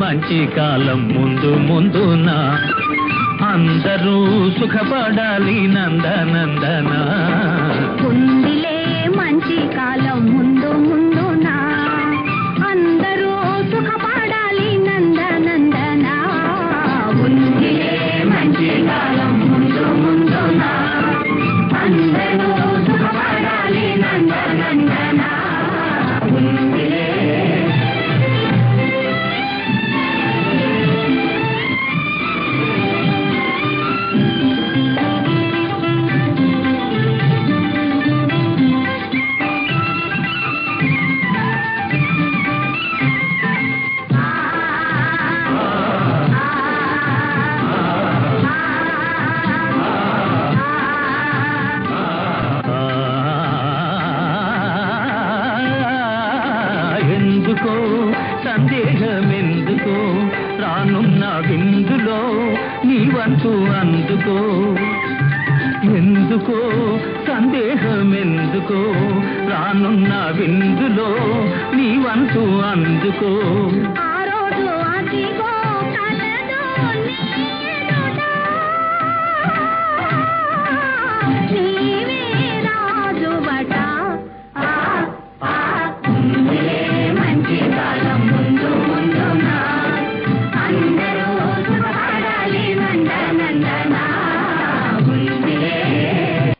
మంచి కాలం ముందు ముందున అందరూ సుఖపడాలి నందనందన ఉందిలే మంచి కాలం ముందు ముందున అందరూ సుఖపడాలి నందనందన ఉందిలే మంచి కాలం ముందు ముందున అందరూ సుఖపడాలి నందనందన ఉందిలే. ఎందుకో సందేహమెందుకో రానున్న విందులో నీ వంతు అందుకో ఎందుకో సందేహమెందుకో రానున్న విందులో నీ వంతు అందుకో